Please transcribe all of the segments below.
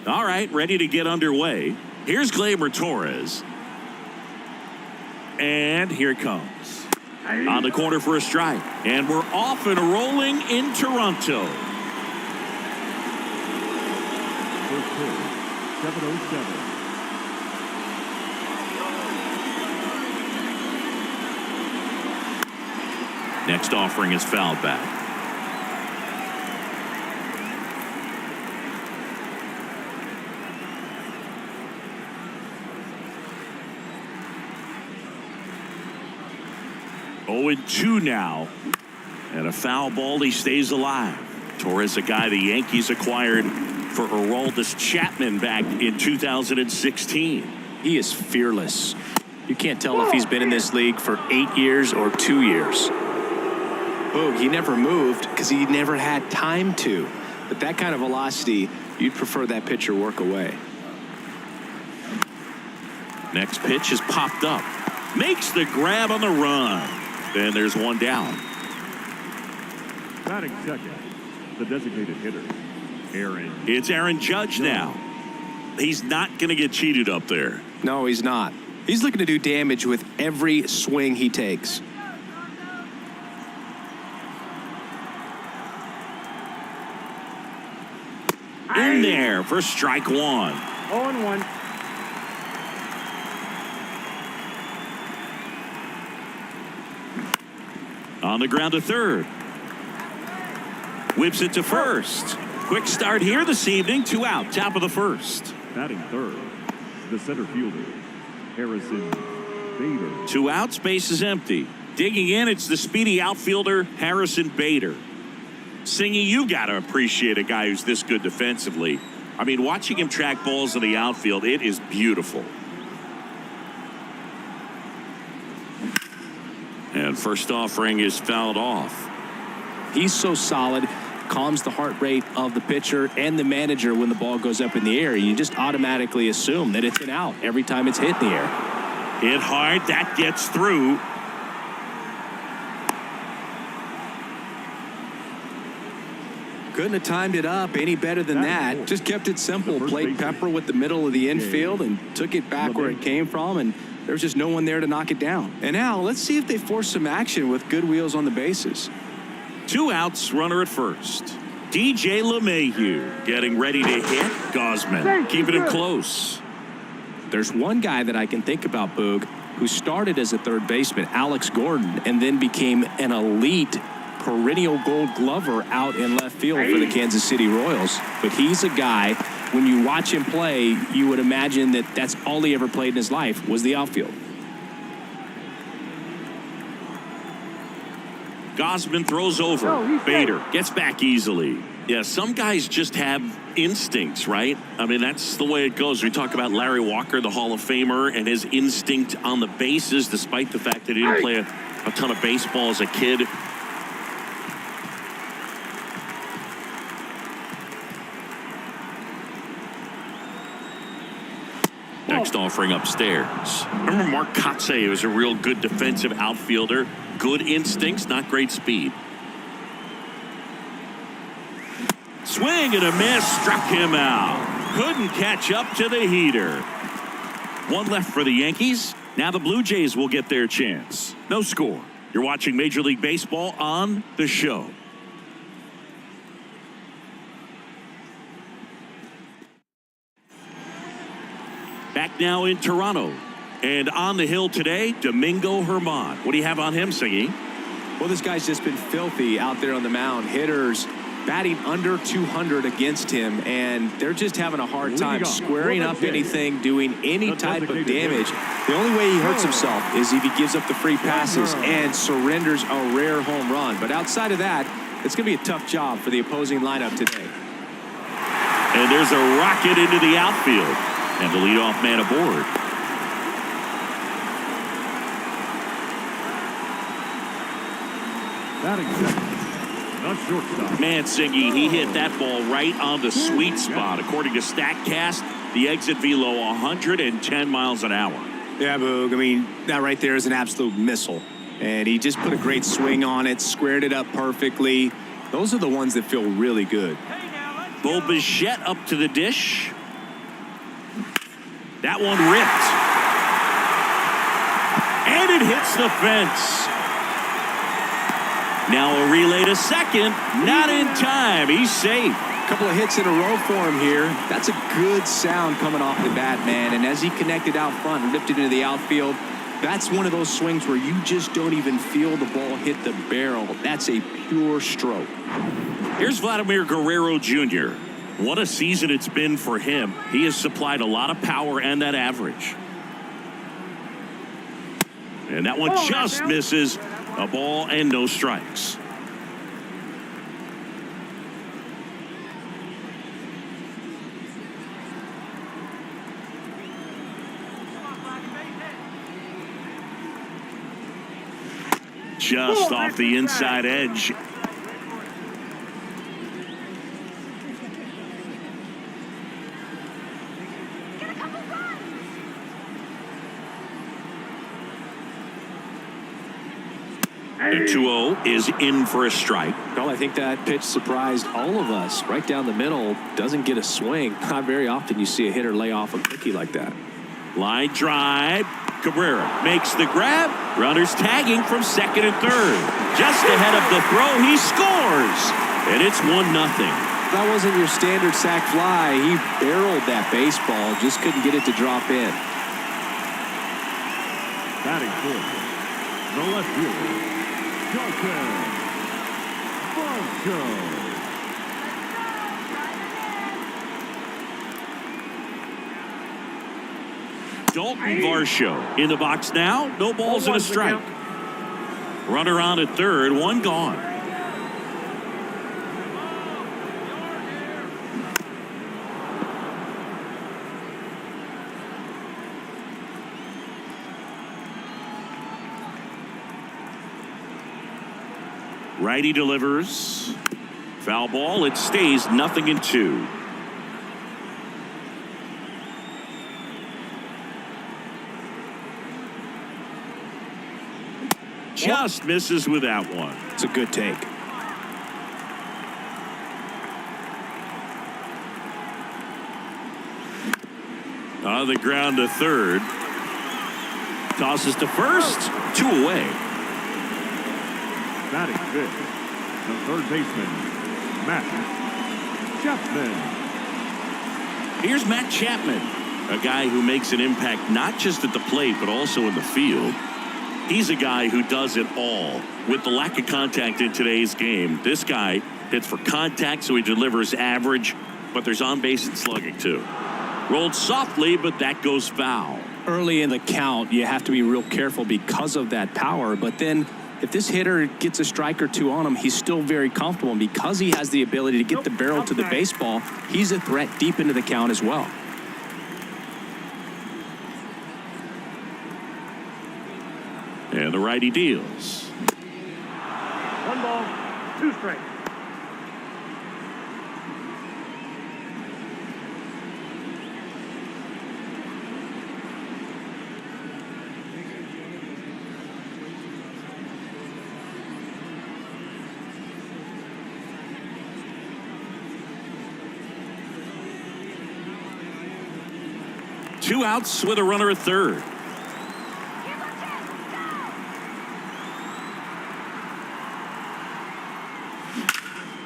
All right, ready to get underway. Here's Gleyber Torres. And here it comes. On the corner for a strike. And we're off and rolling in Toronto. First pitch, 7:07. Next offering is fouled back. Oh, 0-2 now. And a foul ball. He stays alive. Torres, a guy the Yankees acquired for Aroldis Chapman back in 2016. He is fearless. You can't tell if he's been in this league for 8 years or 2 years. Boog, he never moved because he never had time to. But that kind of velocity, you'd prefer that pitcher work away. Next pitch is popped up. Makes the grab on the run. And there's one down. Batting second, the designated hitter, Aaron. It's Aaron Judge now. He's not going to get cheated up there. No, he's not. He's looking to do damage with every swing he takes. In there for strike one. 0-1. On the ground to third. Whips it to first. Quick start here this evening. 2 out. Top of the first. Batting third, the center fielder, Harrison Bader. 2 outs. Base is empty. Digging in, it's the speedy outfielder, Harrison Bader. Singy, you got to appreciate a guy who's this good defensively. I mean, watching him track balls in the outfield, it is beautiful. And first offering is fouled off. He's so solid, calms the heart rate of the pitcher and the manager when the ball goes up in the air. You just automatically assume that it's an out every time it's hit in the air. Hit hard, that gets through. Couldn't have timed it up any better than that. Just kept it simple. Played pepper with the middle of the infield and took it back where it came from, and there was just no one there to knock it down. And now let's see if they force some action with good wheels on the bases. 2 outs, runner at first. DJ LeMahieu getting ready to hit. Gosman keeping him close. There's one guy that I can think about, Boog, who started as a third baseman, Alex Gordon, and then became an elite perennial Gold Glover out in left field for the Kansas City Royals. But he's a guy, when you watch him play, you would imagine that that's all he ever played in his life was the outfield. Gosman throws over. Bader gets back easily. Yeah, some guys just have instincts, right? I mean, that's the way it goes. We talk about Larry Walker, the Hall of Famer, and his instinct on the bases, despite the fact that he didn't play a ton of baseball as a kid. Next offering upstairs. Remember Mark Kotsay was a real good defensive outfielder. Good instincts, not great speed. Swing and a miss, struck him out. Couldn't catch up to the heater. 1 left for the Yankees. Now the Blue Jays will get their chance. No score. You're watching Major League Baseball on The Show. Back now in Toronto. And on the hill today, Domingo Germán. What do you have on him, Siggy? Well, this guy's just been filthy out there on the mound. Hitters batting under 200 against him, and they're just having a hard time squaring up anything, doing any type of damage. The only way he hurts himself is if he gives up the free passes and surrenders a rare home run. But outside of that, it's going to be a tough job for the opposing lineup today. And there's a rocket into the outfield. And the leadoff man aboard. Batting second, the shortstop. Man, Siggy, he hit that ball right on the sweet spot. According to StatCast, the exit velo 110 miles an hour. Yeah, Boog. I mean, that right there is an absolute missile. And he just put a great swing on it, squared it up perfectly. Those are the ones that feel really good. Bo Bichette up to the dish. That one ripped. And it hits the fence. Now a relay to second. Not in time. He's safe. A couple of hits in a row for him here. That's a good sound coming off the bat, man. And as he connected out front and ripped it into the outfield, that's one of those swings where you just don't even feel the ball hit the barrel. That's a pure stroke. Here's Vladimir Guerrero Jr. What a season it's been for him. He has supplied a lot of power and that average. And that one just misses. A ball and no strikes. Just off the inside edge. And 2-0 is in for a strike. Well, I think that pitch surprised all of us. Right down the middle, doesn't get a swing. Not very often you see a hitter lay off a cookie like that. Line drive. Cabrera makes the grab. Runners tagging from second and third. Just ahead of the throw, he scores. And it's 1-0. That wasn't your standard sac fly. He barreled that baseball, just couldn't get it to drop in. Batting fourth, the left fielder, Dalton Varsho in the box now. No balls and a strike. Runner on at third, one gone. Righty delivers. Foul ball. It stays 0-2. Just misses with that one. It's a good take. On the ground to third. Tosses to first. 2 away. Batting fifth, the third baseman, Matt Chapman. Here's Matt Chapman, a guy who makes an impact not just at the plate but also in the field. He's a guy who does it all. With the lack of contact in today's game, this guy hits for contact, so he delivers average, but there's on base and slugging too. Rolled softly, but that goes foul. Early in the count, you have to be real careful because of that power, but then if this hitter gets a strike or two on him, he's still very comfortable. And because he has the ability to get the barrel to the baseball, he's a threat deep into the count as well. And the righty deals. 1 ball, 2 strikes. Two outs with a runner at third.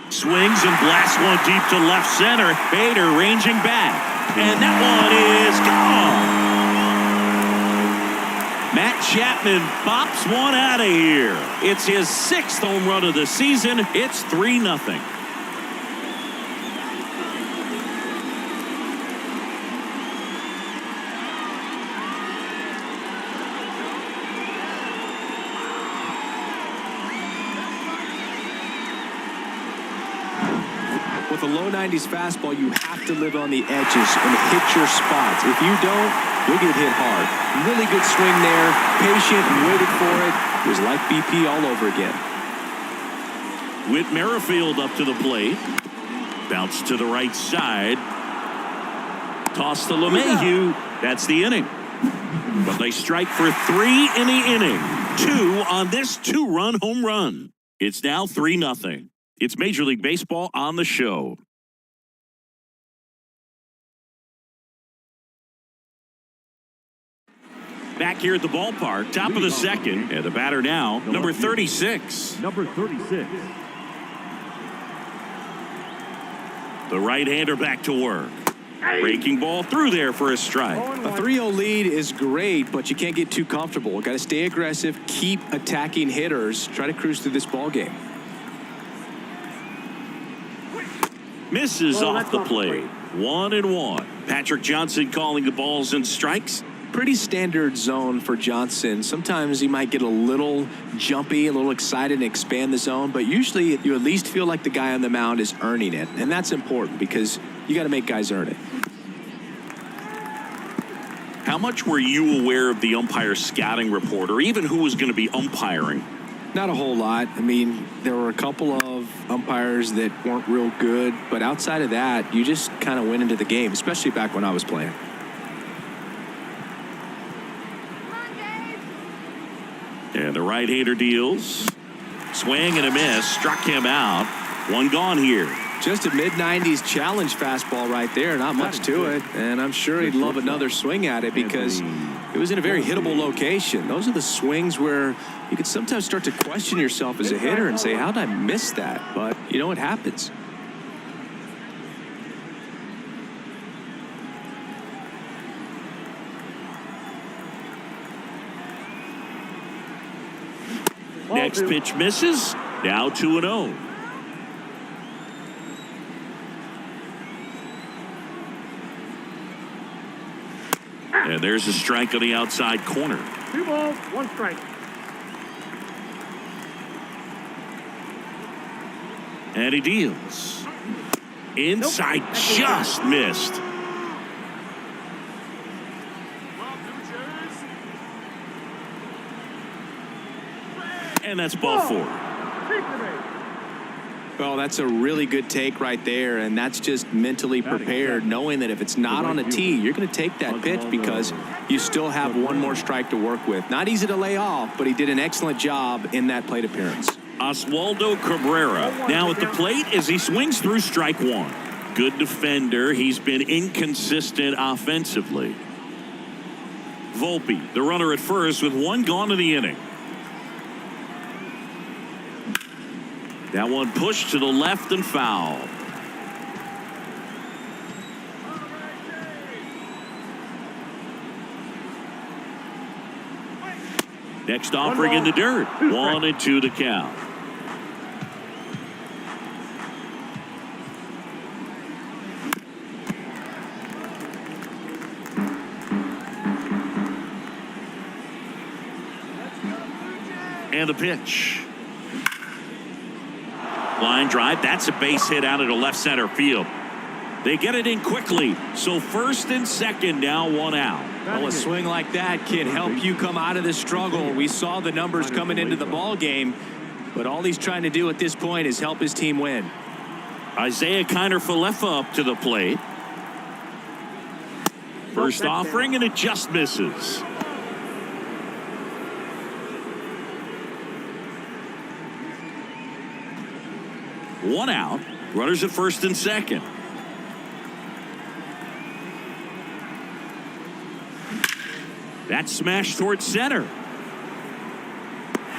Swings and blasts one deep to left center. Bader ranging back. And that one is gone. Matt Chapman bops one out of here. It's his 6th home run of the season. It's 3-0. With a low 90s fastball, you have to live on the edges and hit your spots. If you don't, you'll get hit hard. Really good swing there. Patient and waited for it. It was like BP all over again. Whit Merrifield up to the plate. Bounce to the right side. Toss to LeMahieu. That's the inning. But they strike for 3 in the inning. 2 on this 2-run home run. It's now 3-0. It's Major League Baseball on the show. Back here at the ballpark, top of the second, and the batter now, number 36. Number 36. The right-hander back to work. Breaking ball through there for a strike. A 3-0 lead is great, but you can't get too comfortable. Got to stay aggressive, keep attacking hitters, try to cruise through this ball game. Misses off the plate. 1-1. Patrick Johnson calling the balls and strikes. Pretty standard zone for Johnson. Sometimes he might get a little jumpy, a little excited and expand the zone, but usually you at least feel like the guy on the mound is earning it, and that's important because you got to make guys earn it. How much were you aware of the umpire scouting report, or even who was going to be umpiring? Not a whole lot. I mean, there were a couple of umpires that weren't real good, but outside of that, you just kind of went into the game, especially back when I was playing. And the right-hander deals. Swing and a miss. Struck him out. One gone here. Just a mid-90s challenge fastball right there. Not much to it. And I'm sure he'd love another swing at it because it was in a very hittable location. Those are the swings where you could sometimes start to question yourself as a hitter and say, how did I miss that? But, you know, it happens. Next pitch misses. Now 2-0. And there's a strike on the outside corner. 2 balls, 1 strike. And he deals. Inside, just missed. And that's ball 4. Well, that's a really good take right there, and that's just mentally prepared, knowing that if it's not on a tee, you're going to take that pitch because you still have one more strike to work with. Not easy to lay off, but he did an excellent job in that plate appearance. Oswaldo Cabrera now at the plate as he swings through strike 1. Good defender. He's been inconsistent offensively. Volpe, the runner at first with 1 gone in the inning. That one pushed to the left and foul. Next offering in the dirt. 1-2 to count. And the pitch. Line drive. That's a base hit out of the left center field. They get it in quickly. So first and second, now 1 out. Well, a swing like that can help you come out of the struggle. We saw the numbers coming into the ball game, but all he's trying to do at this point is help his team win. Isaiah Kiner-Falefa up to the plate. First offering, and it just misses. One out. Runners at first and second. That smash towards center.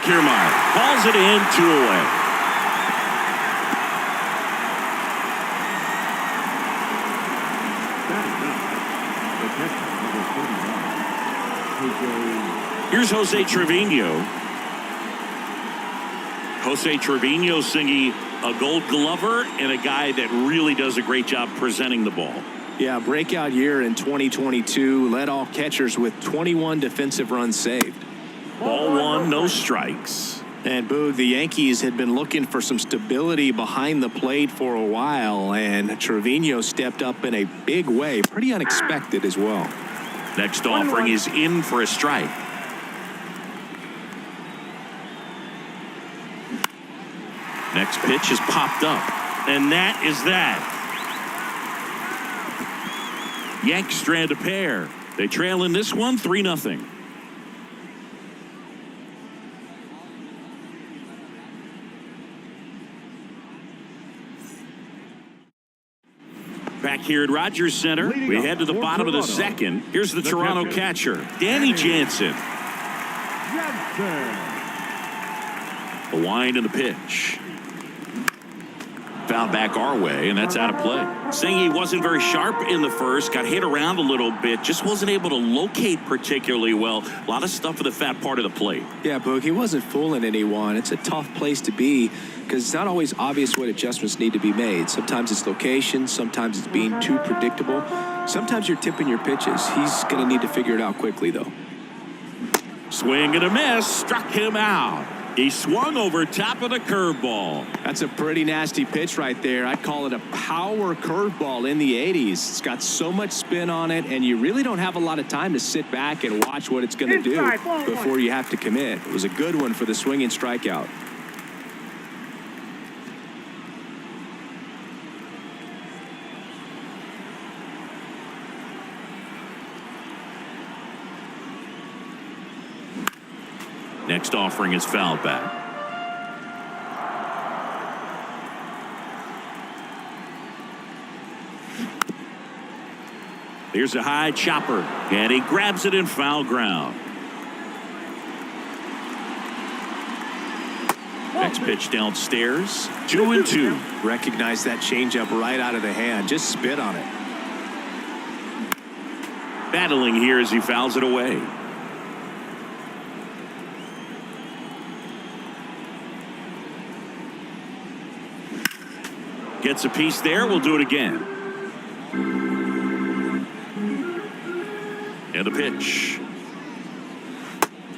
Kiermaier calls it in, 2 away. Here's Jose Trevino. Jose Trevino singing a Gold Glover and a guy that really does a great job presenting the ball. Yeah, breakout year in 2022. Led all catchers with 21 defensive runs saved. Ball 1, no strikes. And Boog, the Yankees had been looking for some stability behind the plate for a while, and Trevino stepped up in a big way. Pretty unexpected as well. Next offering is in for a strike. Next pitch is popped up. And that is that. Yanks strand a pair. They trail in this one 3-0. Back here at Rogers Center, we head to the bottom of the second. Here's the Toronto catcher, Danny Jansen. The wind and the pitch. Foul back our way, and that's out of play. Saying he wasn't very sharp in the first, got hit around a little bit, just wasn't able to locate particularly well. A lot of stuff for the fat part of the plate. Yeah, Boog, he wasn't fooling anyone. It's a tough place to be because it's not always obvious what adjustments need to be made. Sometimes it's location, sometimes it's being too predictable. Sometimes you're tipping your pitches. He's going to need to figure it out quickly, though. Swing and a miss, struck him out. He swung over top of the curveball. That's a pretty nasty pitch right there. I'd call it a power curveball in the 80s. It's got so much spin on it, and you really don't have a lot of time to sit back and watch what it's going to do before you have to commit. It was a good one for the swinging strikeout. Next offering is fouled back. Here's a high chopper, and he grabs it in foul ground. Next pitch downstairs, 2-2. Recognize that changeup right out of the hand. Just spit on it. Battling here as he fouls it away. Gets a piece there. We'll do it again. And the pitch.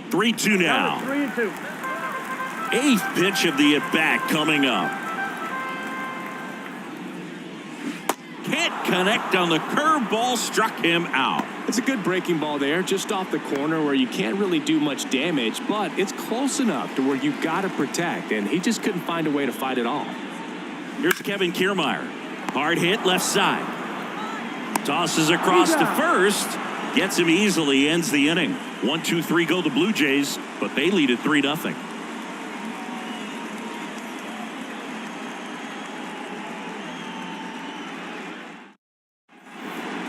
3-2 now. 3-2. Eighth pitch of the at-bat coming up. Can't connect on the curveball. Struck him out. It's a good breaking ball there, just off the corner where you can't really do much damage, but it's close enough to where you've got to protect, and he just couldn't find a way to fight it all. Here's Kevin Kiermaier. Hard hit left side. Tosses across to first. Gets him easily. Ends the inning. 1-2-3 go the Blue Jays, but they lead at 3-0.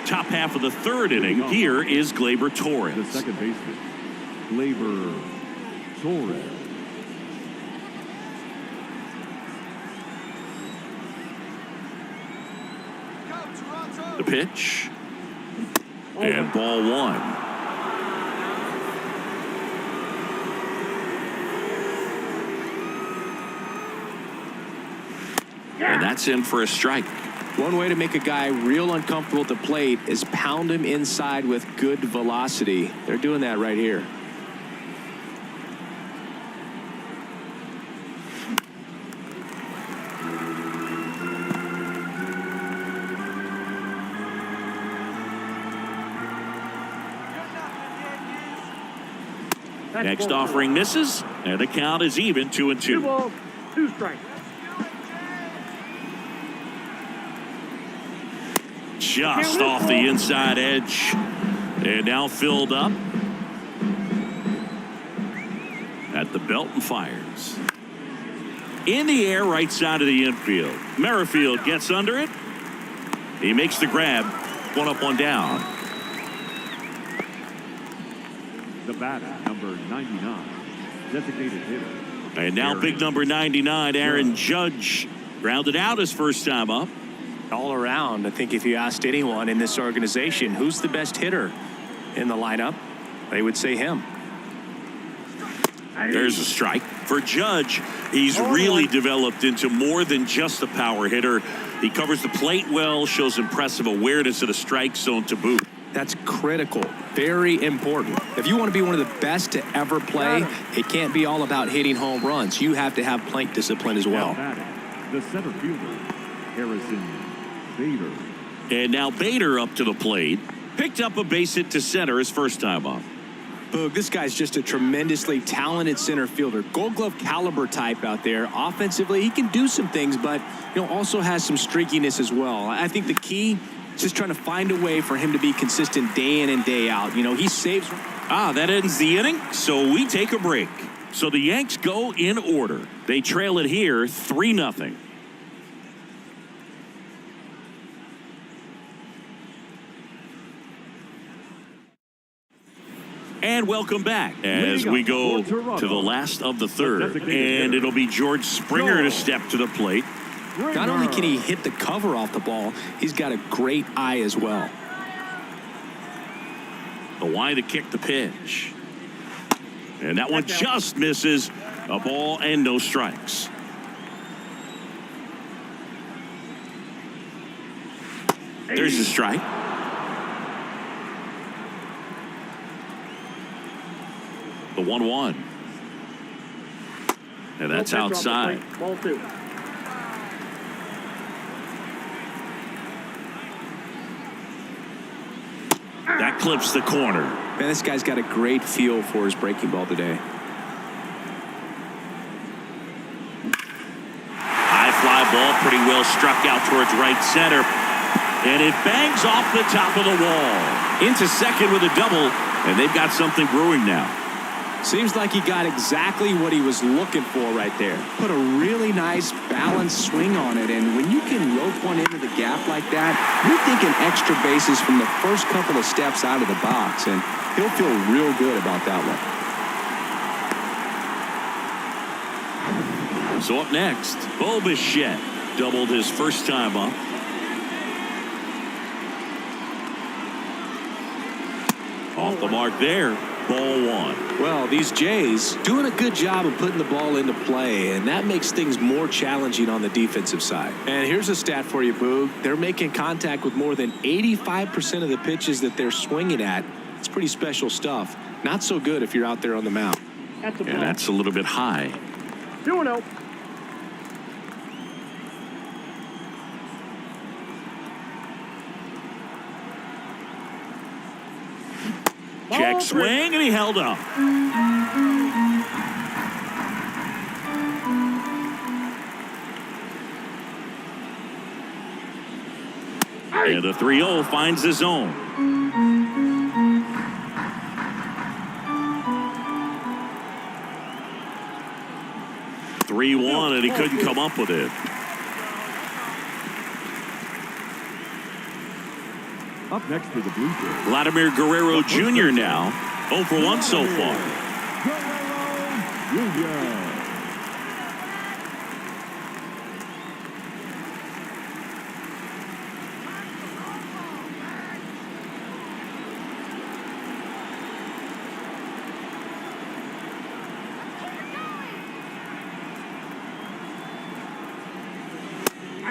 Top half of the third inning. Here is Gleyber Torres. The second baseman, Gleyber Torres. The pitch. And ball one. And that's in for a strike. One way to make a guy real uncomfortable at the plate is pound him inside with good velocity. They're doing that right here. Next offering misses, and the count is even 2-2. 2 balls, 2 strikes. Just off the inside edge, and now filled up at the belt and fires. In the air, right side of the infield. Merrifield gets under it. He makes the grab. 1 up, 1 down. The batter, number 99, designated hitter. And now big number 99, Aaron Judge, grounded out his first time up. All around, I think if you asked anyone in this organization who's the best hitter in the lineup, they would say him. There's a strike. For Judge, he's really developed into more than just a power hitter. He covers the plate well, shows impressive awareness of the strike zone to boot. That's critical. Very important. If you want to be one of the best to ever play, it can't be all about hitting home runs. You have to have plate discipline as well. The center fielder, Harrison Bader. And now Bader up to the plate. Picked up a base hit to center his first time up. Boog, this guy's just a tremendously talented center fielder. Gold Glove caliber type out there. Offensively, he can do some things, but also has some streakiness as well. I think the key is just trying to find a way for him to be consistent day in and day out. He saves. That ends the inning, so we take a break. So the Yanks go in order. They trail it here 3-0. And welcome back as we go to the last of the third. And it'll be George Springer to step to the plate. Not only can he hit the cover off the ball, he's got a great eye as well. The wide to kick the pitch. And that one just misses. A ball and no strikes. There's a strike. The 1-1. And that's outside. Ball 2. That clips the corner. Man, this guy's got a great feel for his breaking ball today. High fly ball, pretty well struck out towards right center. And it bangs off the top of the wall. Into second with a double, and they've got something brewing now. Seems like he got exactly what he was looking for right there. Put a really nice balanced swing on it, and when you can rope one into the gap like that, you're thinking extra bases from the first couple of steps out of the box, and he'll feel real good about that one. So up next, Bo Bichette doubled his first time up. Off the mark there. Ball 1. Well, these Jays doing a good job of putting the ball into play, and that makes things more challenging on the defensive side. And here's a stat for you, Boog. They're making contact with more than 85% of the pitches that they're swinging at. It's pretty special stuff. Not so good if you're out there on the mound. And that's a little bit high. 2-0. Check swing, and he held up. And the 3-0 finds the zone. (3-1), and he couldn't come up with it. Up next for the Blue Jays, Vladimir Guerrero Jr. now 0 for 1 so far.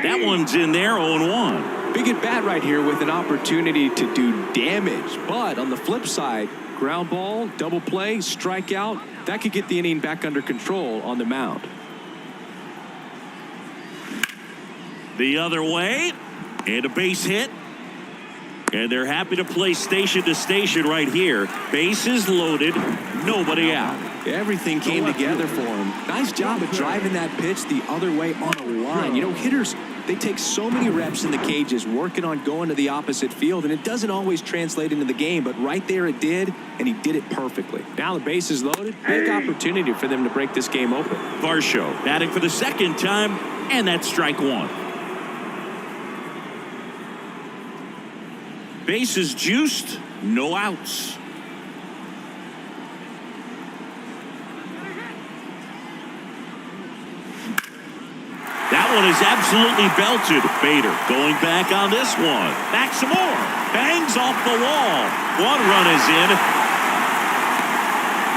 That one's in there, 0-1. Big at bat right here with an opportunity to do damage. But on the flip side, ground ball, double play, strikeout, that could get the inning back under control on the mound. The other way, and a base hit. And they're happy to play station to station right here. Bases loaded, nobody out. Everything came together for him. Nice job of driving that pitch the other way on a line. You know, hitters, they take so many reps in the cages working on going to the opposite field, and it doesn't always translate into the game, but right there it did, and he did it perfectly. Now the base is loaded. Big opportunity for them to break this game open. Varsho batting for the second time, and that's strike 1. Bases juiced, no outs. That one is absolutely belted. Bader going back on this one. Back some more. Bangs off the wall. 1 run is in.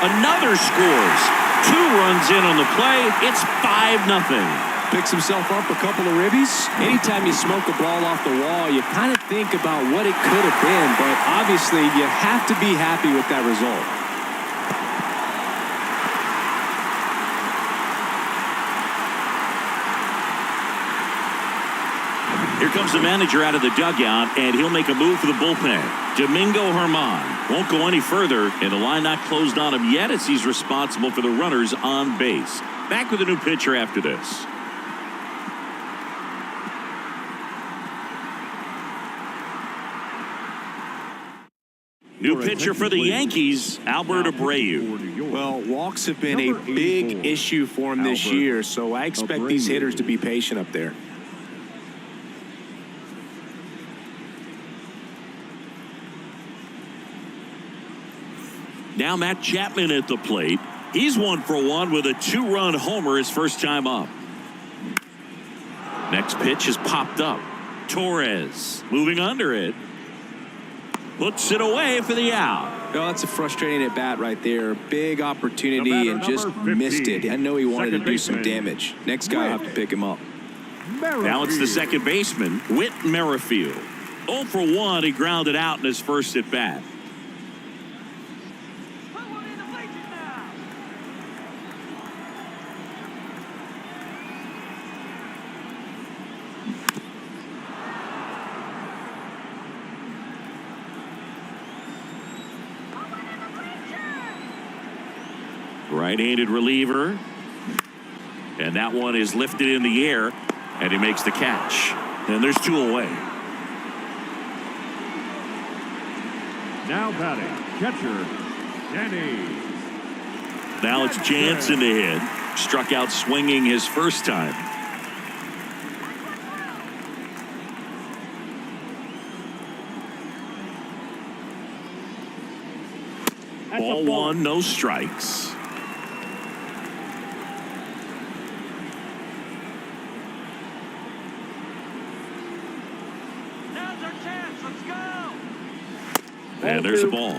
Another scores. 2 runs in on the play. It's 5-0. Picks himself up a couple of ribbies. Anytime you smoke a ball off the wall, you kind of think about what it could have been, but obviously you have to be happy with that result. Here comes the manager out of the dugout, and he'll make a move for the bullpen. Domingo Germán won't go any further, and the line not closed on him yet as he's responsible for the runners on base. Back with a new pitcher after this. New pitcher for the Yankees, Albert Abreu. Well, walks have been a big issue for him this year, so I expect these hitters to be patient up there. Now Matt Chapman at the plate. He's 1 for 1 with a 2-run homer his first time up. Next pitch is popped up. Torres moving under it. Puts it away for the out. Oh, that's a frustrating at bat right there. Big opportunity and just missed it. I know he wanted to do some damage. Next guy will have to pick him up. Now it's the second baseman, Whit Merrifield. 0 for 1. He grounded out in his first at bat. Right-handed reliever. And that one is lifted in the air. And he makes the catch. And there's 2 away. Now batting, catcher, Danny. Now it's Jansen to hit. Struck out swinging his first time. Ball 1, no strikes. And there's a ball.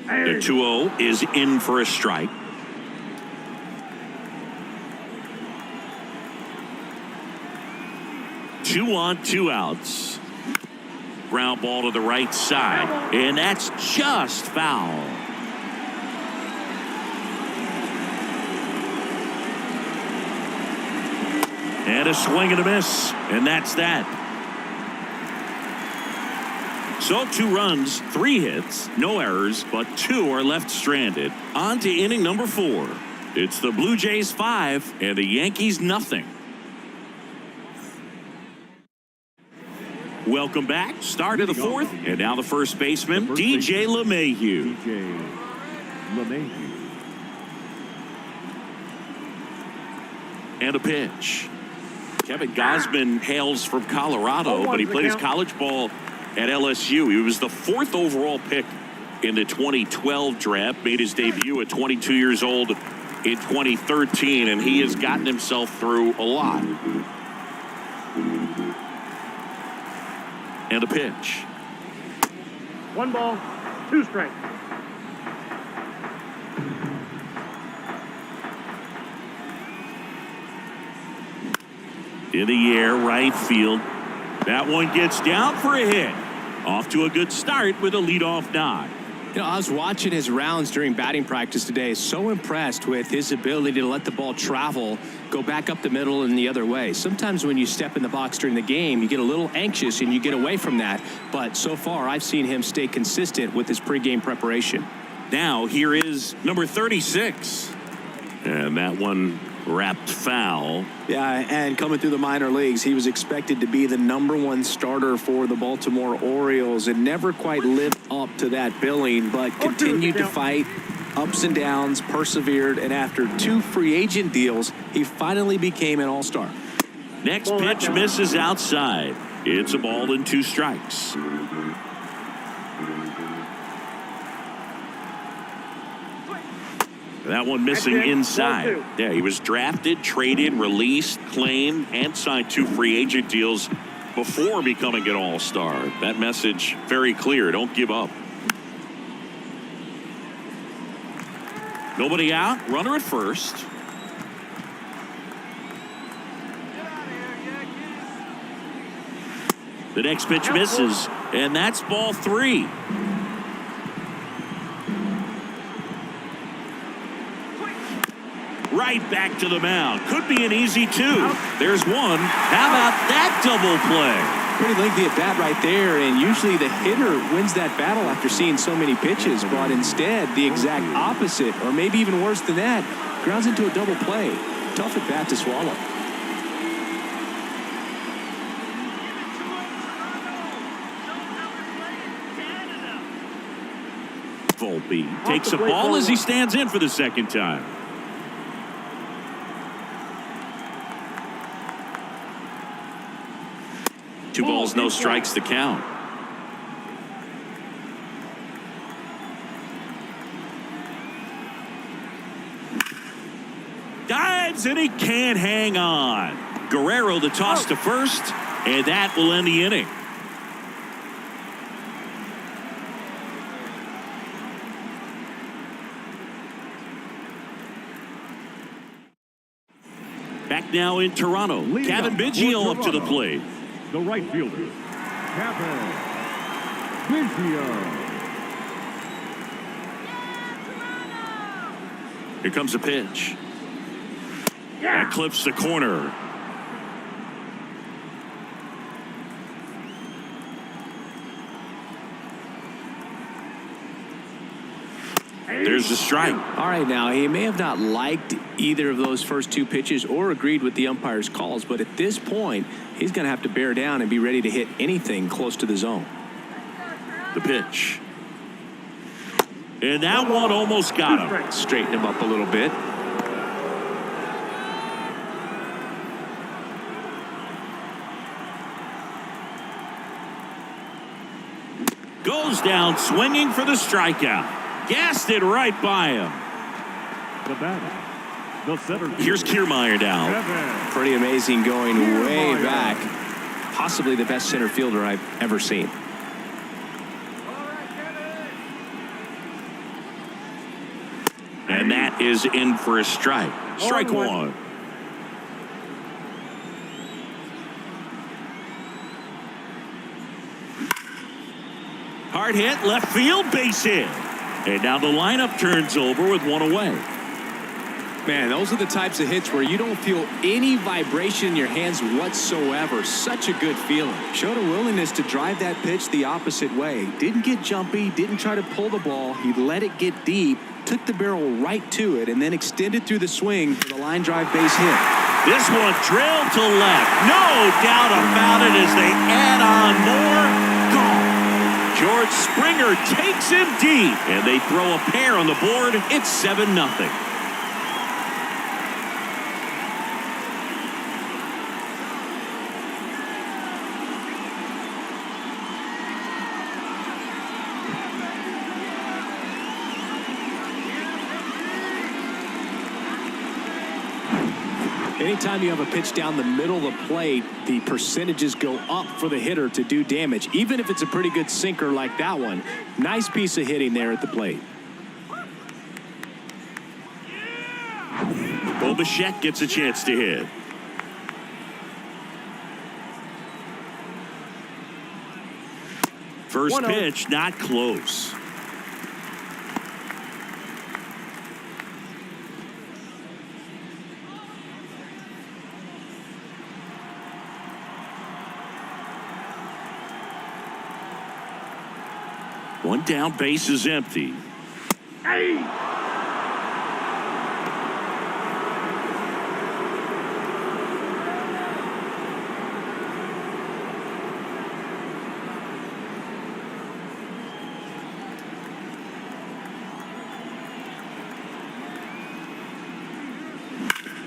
The 2-0 is in for a strike. Two on, 2 outs. Ground ball to the right side. And that's just foul. And a swing and a miss. And that's that. So 2 runs, 3 hits, no errors, but 2 are left stranded. On to inning number 4. It's the Blue Jays 5 and the Yankees nothing. Welcome back. Start of the 4th. And now the first baseman, DJ LeMahieu. DJ LeMahieu. And a pitch. Kevin Gausman hails from Colorado, but he played his college ball at LSU. He was the 4th overall pick in the 2012 draft, made his debut at 22 years old in 2013, and he has gotten himself through a lot. And a pitch. 1 ball, 2 strikes. In the air, right field. That one gets down for a hit. Off to a good start with a leadoff nod. You know, I was watching his rounds during batting practice today. So impressed with his ability to let the ball travel, go back up the middle and the other way. Sometimes when you step in the box during the game, you get a little anxious and you get away from that. But so far, I've seen him stay consistent with his pregame preparation. Now here is number 36. And that one wrapped foul. Yeah, and coming through the minor leagues, he was expected to be the #1 starter for the Baltimore Orioles and never quite lived up to that billing, but continued to fight ups and downs, persevered, and after 2 free agent deals, he finally became an all-star. Next pitch misses outside. It's a ball and 2 strikes. That one missing inside. Yeah, he was drafted, traded, released, claimed, and signed 2 free agent deals before becoming an all-star. That message very clear. Don't give up. Nobody out. Runner at first. The next pitch misses, and that's ball 3. Right back to the mound. Could be an easy 2. There's 1. How about that double play? Pretty lengthy at bat right there, and usually the hitter wins that battle after seeing so many pitches, but instead the exact opposite, or maybe even worse than that, grounds into a double play. Tough at bat to swallow. Volpe takes a ball as he stands in for the second time. 2 balls, no strikes to count. Dives, and he can't hang on. Guerrero the toss to first, and that will end the inning. Back now in Toronto. Kevin Biggio up to the plate. The right fielder, Kevin Biggio. Here comes a pitch. That clips the corner. There's the strike. All right, now, he may have not liked either of those first 2 pitches or agreed with the umpire's calls, but at this point, he's going to have to bear down and be ready to hit anything close to the zone. The pitch. And that one almost got him. Straighten him up a little bit. Goes down swinging for the strikeout. Gassed it right by him. The batter, the center fielder. Here's Kiermaier down. Kevin. Pretty amazing, going way back. Possibly the best center fielder I've ever seen. And that is in for a strike. Strike 1. Hard hit, left field, base hit. And now the lineup turns over with 1 away. Man, those are the types of hits where you don't feel any vibration in your hands whatsoever. Such a good feeling. Showed a willingness to drive that pitch the opposite way. Didn't get jumpy, didn't try to pull the ball. He let it get deep, took the barrel right to it, and then extended through the swing for the line drive base hit. This one drilled to left. No doubt about it as they add on more. Gone. George Springer takes him deep, and they throw a pair on the board. It's 7-0. Anytime you have a pitch down the middle of the plate, the percentages go up for the hitter to do damage, even if it's a pretty good sinker like that one. Nice piece of hitting there at the plate. Bo Bichette gets a chance to hit. First pitch, not close. One down, base is empty. Hey!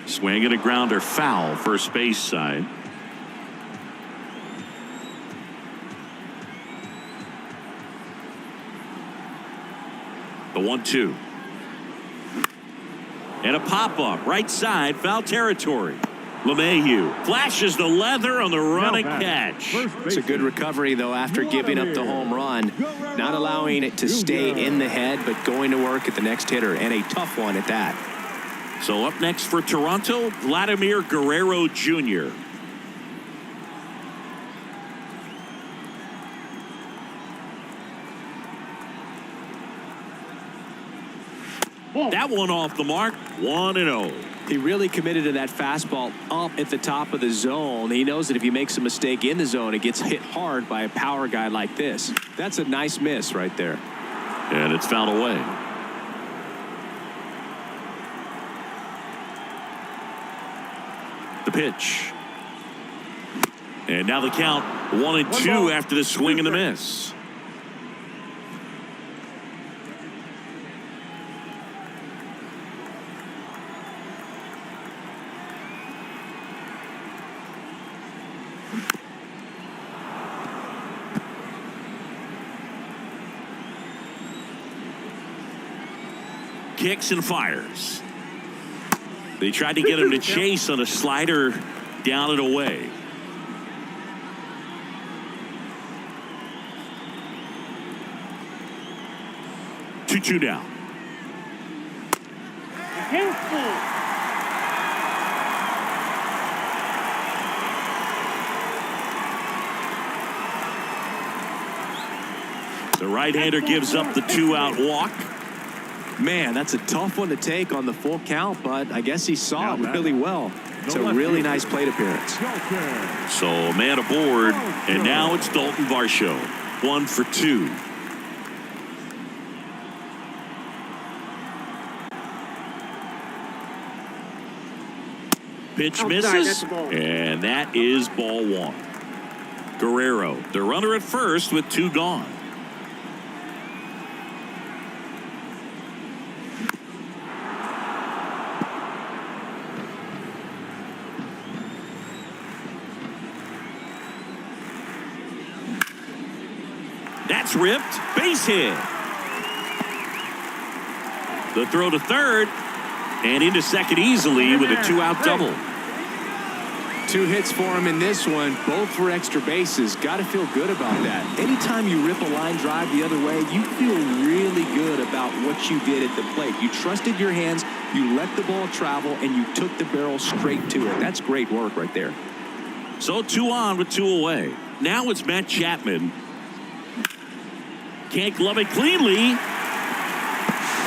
Swing and a grounder, foul, first base side. The 1-2. And a pop-up, right side, foul territory. LeMahieu flashes the leather on the running catch. It's a good recovery, though, after giving up the home run. Not allowing it to stay in the head, but going to work at the next hitter, and a tough one at that. So up next for Toronto, Vladimir Guerrero Jr. That one off the mark, 1-0. He really committed to that fastball up at the top of the zone. He knows that if he makes a mistake in the zone, it gets hit hard by a power guy like this. That's a nice miss right there. And it's fouled away. The pitch. And now the count 1-2 after the swing and the miss. kicks and fires. They tried to get him to chase on a slider down and away. Two down. The right-hander gives up the 2-out walk. Man, that's a tough one to take on the full count, but I guess he saw it really well. It's a really nice plate appearance. So man aboard, and now it's Dalton Varsho. 1 for 2. Pitch misses, and that is ball 1. Guerrero, the runner at first with 2 gone. That's ripped. Base hit. The throw to third and into second easily with a 2-out double. 2 hits for him in this one, both for extra bases. Got to feel good about that. Anytime you rip a line drive the other way, you feel really good about what you did at the plate. You trusted your hands, you let the ball travel, and you took the barrel straight to it. That's great work right there. So 2 on with 2 away. Now it's Matt Chapman. Can't glove it cleanly,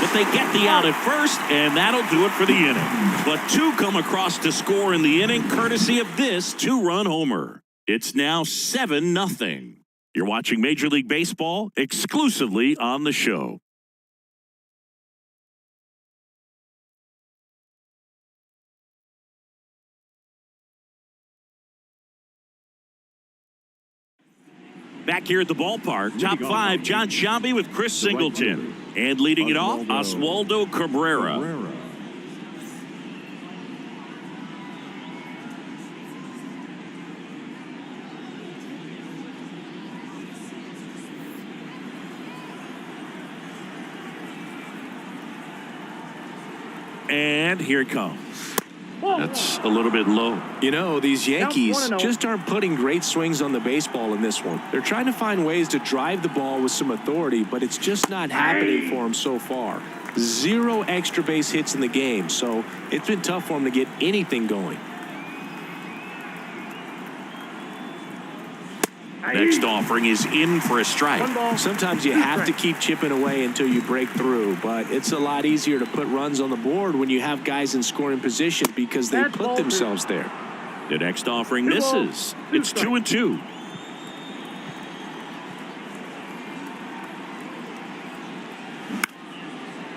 but they get the out at first, and that'll do it for the inning. But 2 come across to score in the inning, courtesy of this 2-run homer. It's now 7-0. You're watching Major League Baseball exclusively on the show. Back here at the ballpark, top 5, John Sciambi with Chris Singleton. And leading it off, Oswaldo Cabrera. And here it comes. That's a little bit low. You know, these Yankees just aren't putting great swings on the baseball in this one. They're trying to find ways to drive the ball with some authority, but it's just not happening for them so far. 0 extra base hits in the game, so it's been tough for them to get anything going. Next offering is in for a strike. Sometimes you have to keep chipping away until you break through, but it's a lot easier to put runs on the board when you have guys in scoring position because they put themselves there. The next offering misses. It's 2-2.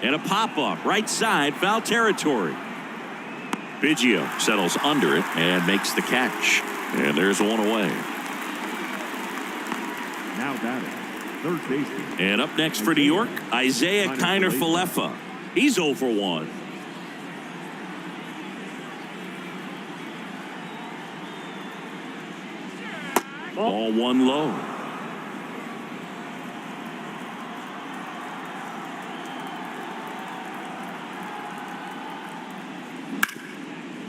And a pop-up right side, foul territory. Biggio settles under it and makes the catch. And there's 1 away. Now batting, third baseman. And up next for New York, Isaiah Kiner-Falefa. He's 0 for 1. Ball 1 low.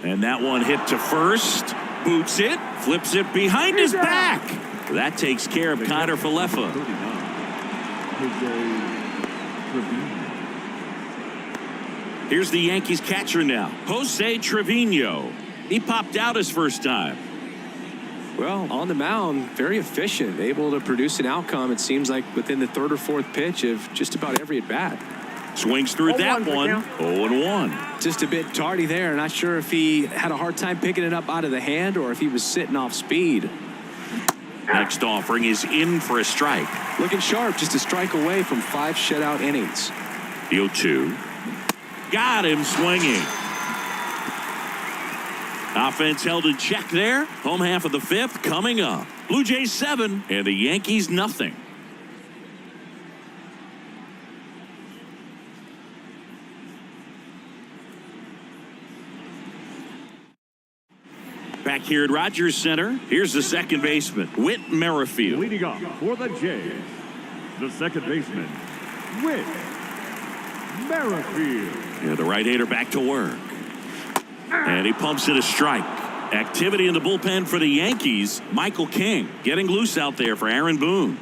And that one hit to first. Boots it, flips it behind his back. That takes care of Kiner-Falefa. Here's the Yankees catcher now, Jose Trevino. He popped out his first time. Well, on the mound, very efficient, able to produce an outcome, it seems like, within the 3rd or 4th pitch of just about every at-bat. Swings through that one, 0-1. Just a bit tardy there. Not sure if he had a hard time picking it up out of the hand or if he was sitting off speed. Next offering is in for a strike. Looking sharp, just a strike away from 5 shutout innings. The 0-2. Got him swinging. Offense held in check there. Home half of the 5th coming up. Blue Jays 7 and the Yankees nothing. Back here at Rogers Center, here's the second baseman, Whit Merrifield. Leading off for the Jays, the second baseman, Whit Merrifield. Yeah, the right-hander back to work. And he pumps it a strike. Activity in the bullpen for the Yankees. Michael King getting loose out there for Aaron Boone.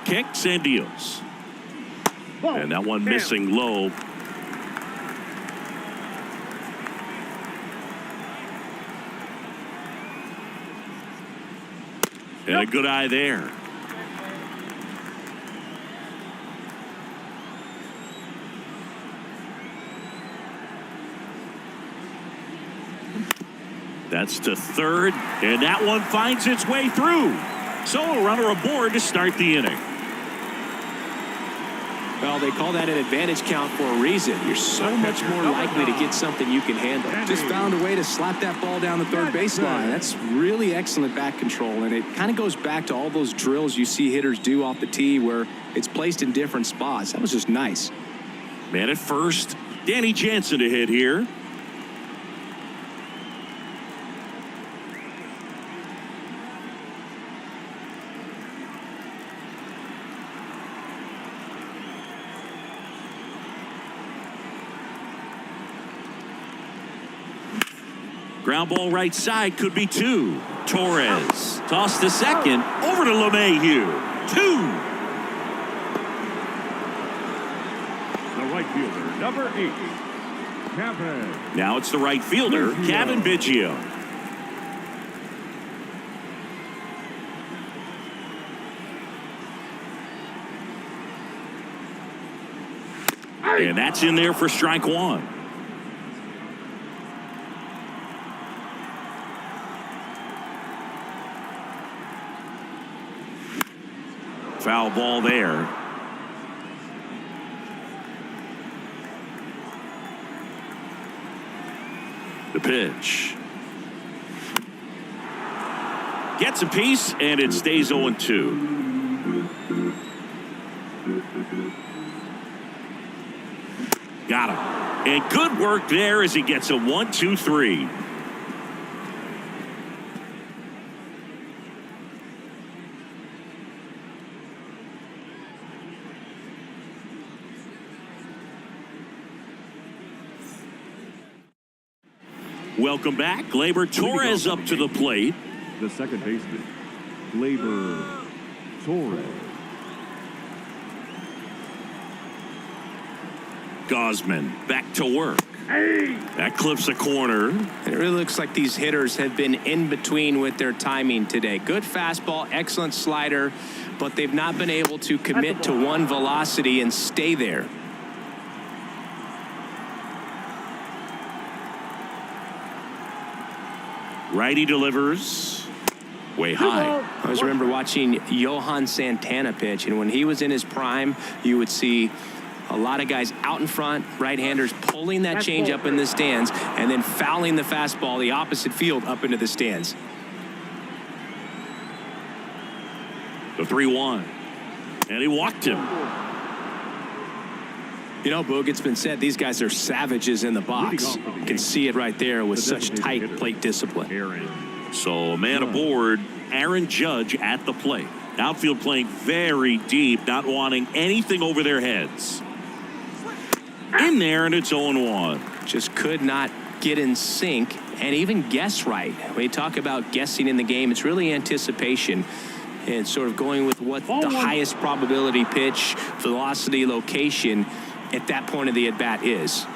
Kicks and deals. And that one missing low. And a good eye there. That's to third, and that one finds its way through. So a runner aboard to start the inning. Well, they call that an advantage count for a reason. You're so much more likely to get something you can handle. Just found a way to slap that ball down the third baseline. That's really excellent bat control, and it kind of goes back to all those drills you see hitters do off the tee where it's placed in different spots. That was just nice. Man at first, Danny Jansen to hit here. Ground ball right side, could be two. Torres tossed to second, over to LeMahieu. 2. The right fielder, number 8, Kevin. Now it's the right fielder, Kevin Biggio. And that's in there for strike 1. Foul ball there. The pitch. Gets a piece, and it stays 0-2. Got him. And good work there as he gets a 1-2-3. Welcome back. Gleyber Torres up to the plate. The second baseman, Gleyber Torres. Gosman back to work. That clips a corner. It really looks like these hitters have been in between with their timing today. Good fastball, excellent slider, but they've not been able to commit to one velocity and stay there. Righty delivers way high. I always remember watching Johan Santana pitch, and when he was in his prime, you would see a lot of guys out in front, right-handers pulling that change up in the stands and then fouling the fastball the opposite field up into the stands. The 3-1. And he walked him. You know, Boog, it's been said these guys are savages in the box. You can see it right there with such tight plate discipline. So a man aboard, Aaron Judge at the plate. Outfield playing very deep, not wanting anything over their heads. In there, and it's 0-1. Just could not get in sync and even guess right. When we talk about guessing in the game, it's really anticipation and sort of going with what the highest probability pitch, velocity, location at that point of the at-bat is.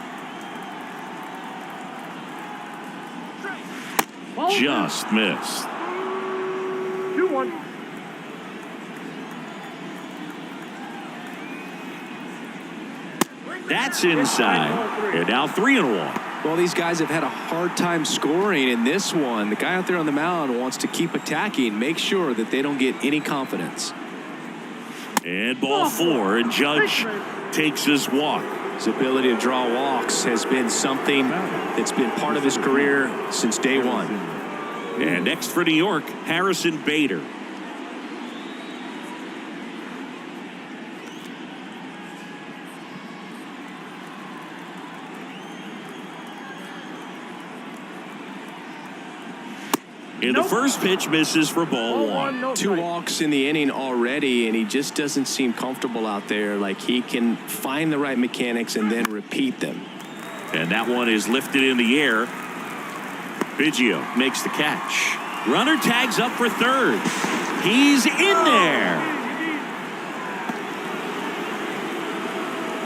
Just missed. 2-1. That's inside. And now 3-1. Well, these guys have had a hard time scoring in this one. The guy out there on the mound wants to keep attacking, make sure that they don't get any confidence. And ball 4, and Judge takes his walk. His ability to draw walks has been something that's been part of his career since day one. And next for New York, Harrison Bader. And the first pitch misses for ball one. 2 walks in the inning already, and he just doesn't seem comfortable out there. Like he can find the right mechanics and then repeat them. And that one is lifted in the air. Biggio makes the catch. Runner tags up for third. He's in there.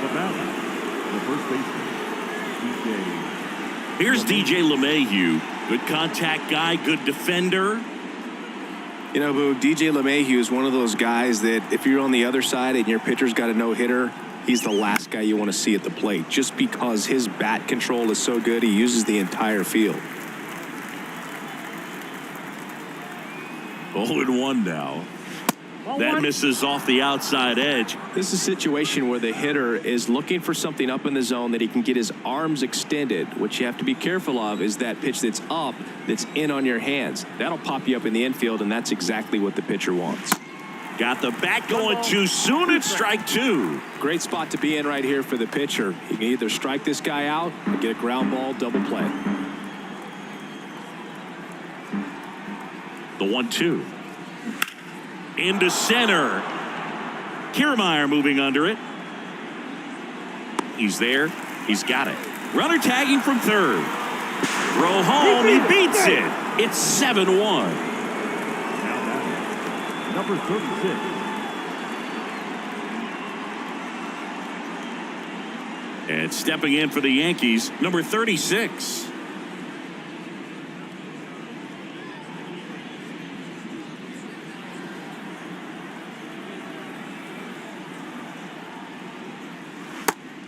The batter, the first baseman, DJ. Here's DJ LeMahieu. Good contact guy, good defender. You know, Boo, DJ LeMahieu is one of those guys that if you're on the other side and your pitcher's got a no-hitter, he's the last guy you want to see at the plate just because his bat control is so good. He uses the entire field. 0-1 now. That misses off the outside edge. This is a situation where the hitter is looking for something up in the zone that he can get his arms extended. What you have to be careful of is that pitch that's up, that's in on your hands. That'll pop you up in the infield, and that's exactly what the pitcher wants. Got the bat going too soon. It's strike 2. Great spot to be in right here for the pitcher. He can either strike this guy out or get a ground ball double play. The 1-2. Into center. Kiermaier moving under it. He's there. He's got it. Runner tagging from third. Throw home. He beats it. It's 7-1. Now batting, number 36. And stepping in for the Yankees, number 36.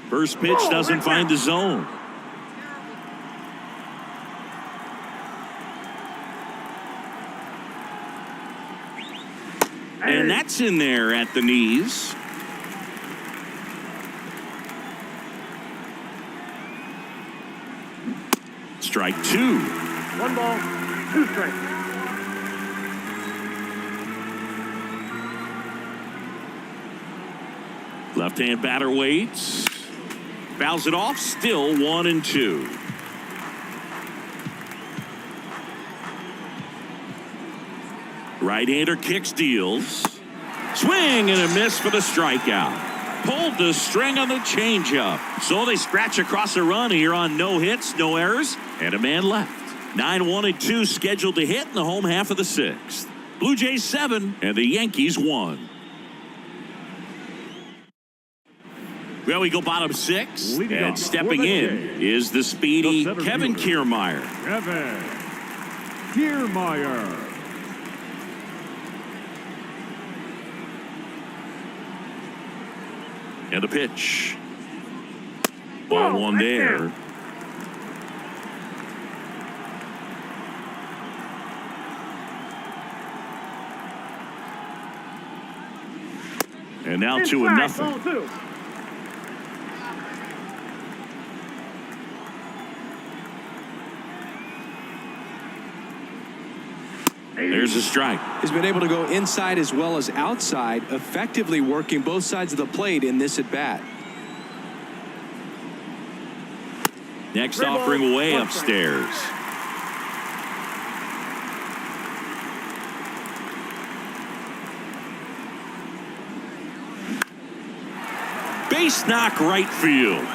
First pitch doesn't find the zone. And that's in there at the knees. Strike 2. 1 ball, 2 strikes. Left-hand batter waits. Fouls it off. Still 1-2. Right-hander kicks, deals. Swing and a miss for the strikeout. Pulled the string on the changeup. So they scratch across a run here on no hits, no errors, and a man left. 9-1-2 scheduled to hit in the home half of the 6th. Blue Jays 7 and the Yankees 1. Well, we go bottom 6, and stepping in is the speedy Kevin Kiermaier. Kevin Kiermaier. And a pitch. Ball 1 there. And now 2-0. There's a strike. He's been able to go inside as well as outside, effectively working both sides of the plate in this at-bat. Next offering way upstairs. Base knock right field.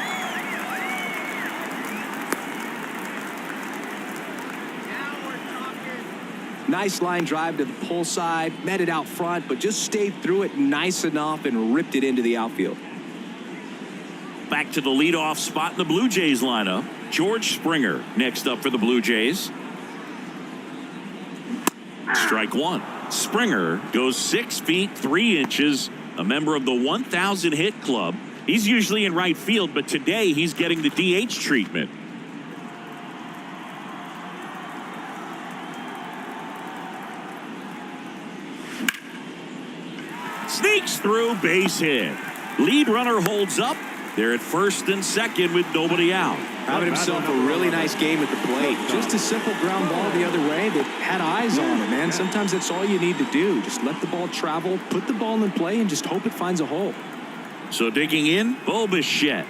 Nice line drive to the pull side, met it out front, but just stayed through it nice enough and ripped it into the outfield. Back to the leadoff spot in the Blue Jays lineup. George Springer next up for the Blue Jays. Strike 1. Springer goes 6 feet 3 inches, a member of the 1,000 hit club. He's usually in right field, but today he's getting the DH treatment. Sneaks through, base hit. Lead runner holds up. They're at first and second with nobody out. Having himself a really nice game at the plate. Just a simple ground ball the other way that had eyes on it, man. Sometimes that's all you need to do. Just let the ball travel, put the ball in play, and just hope it finds a hole. So digging in, Bo Bichette.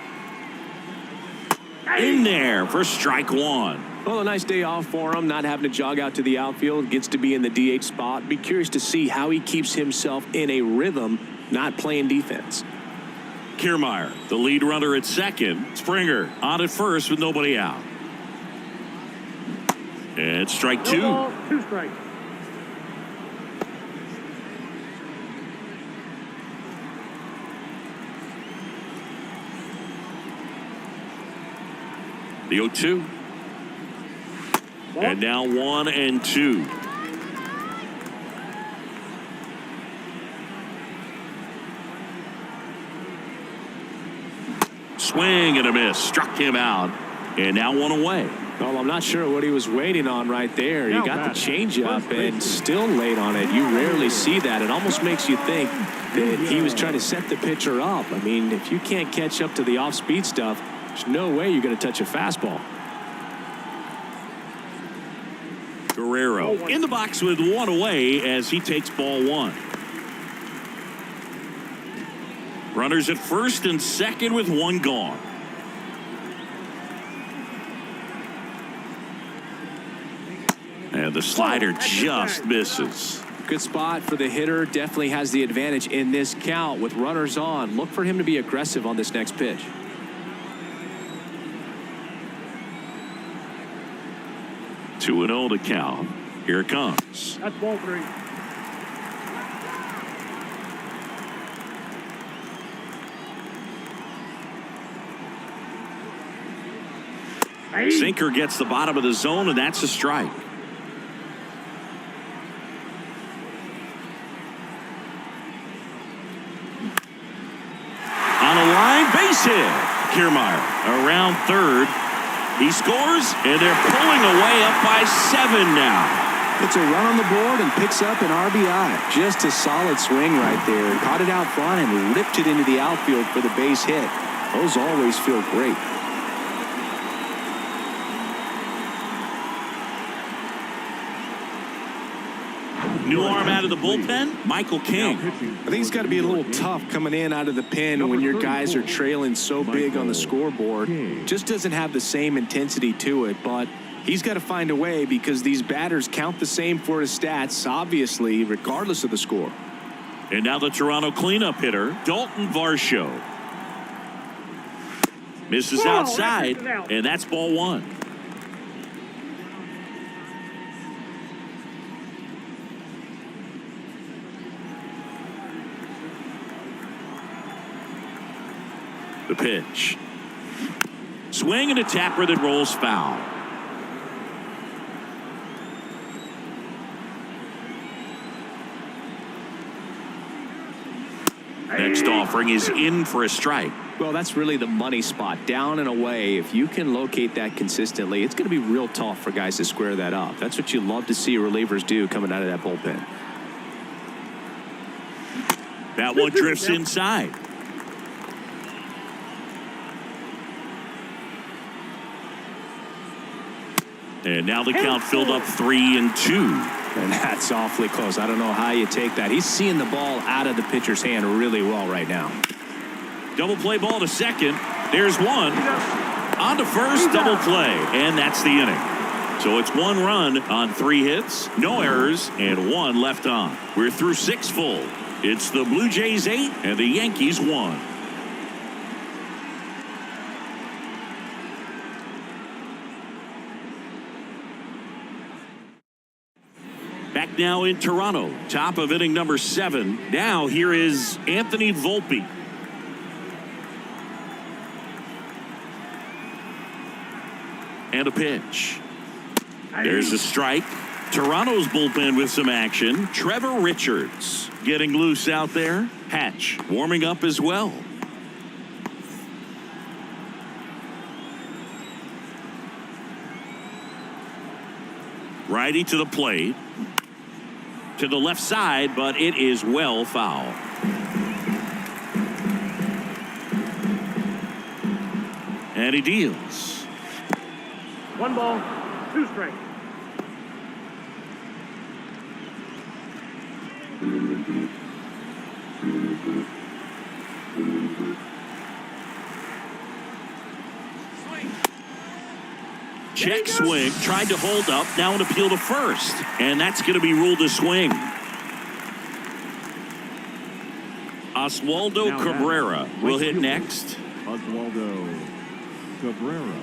In there for strike 1. Well, a nice day off for him, not having to jog out to the outfield, gets to be in the DH spot. Be curious to see how he keeps himself in a rhythm, not playing defense. Kiermaier, the lead runner at second. Springer on at first with nobody out. And strike two. No ball, 2 strikes. The 0-2. And now 1-2. Swing and a miss. Struck him out. And now 1 away. Well, I'm not sure what he was waiting on right there. He got the changeup and still late on it. You rarely see that. It almost makes you think that he was trying to set the pitcher up. I mean, if you can't catch up to the off-speed stuff, there's no way you're going to touch a fastball. Guerrero in the box with 1 away as he takes ball 1. Runners at first and second with 1 gone. And the slider just misses. Good spot for the hitter. Definitely has the advantage in this count with runners on. Look for him to be aggressive on this next pitch. Two and 0 to count. Here it comes. That's ball 3. Sinker gets the bottom of the zone, and that's a strike. On a line, base hit. Kiermaier around third. He scores, and they're pulling away up by 7 now. It's a run on the board and picks up an RBI. Just a solid swing right there. Caught it out front and ripped it into the outfield for the base hit. Those always feel great. New arm out of the bullpen, Michael King. I think it's got to be a little tough coming in out of the pen when your guys are trailing so big on the scoreboard. Just doesn't have the same intensity to it, but he's got to find a way because these batters count the same for his stats, obviously, regardless of the score. And now the Toronto cleanup hitter, Dalton Varsho. Misses outside, and that's ball 1. The pitch. Swing and a tapper that rolls foul. Next offering is in for a strike. Well, that's really the money spot. Down and away. If you can locate that consistently, it's going to be real tough for guys to square that up. That's what you love to see relievers do coming out of that bullpen. That one drifts inside. And now the count filled up 3-2. And that's awfully close. I don't know how you take that. He's seeing the ball out of the pitcher's hand really well right now. Double play ball to second. There's one. On to first, double play. And that's the inning. So it's 1 run on 3 hits, no errors, and 1 left on. We're through 6 full. It's the Blue Jays 8 and the Yankees 1. Back now in Toronto, top of inning number 7. Now here is Anthony Volpe. And a pitch. There's a strike. Toronto's bullpen with some action. Trevor Richards getting loose out there. Hatch warming up as well. Righty to the plate. To the left side, but it is well foul. And he deals. 1 ball, 2 strikes. check swing, tried to hold up, now an appeal to first. And that's going to be ruled a swing. Oswaldo Now Cabrera that, will right hit fielder, next. Oswaldo Cabrera.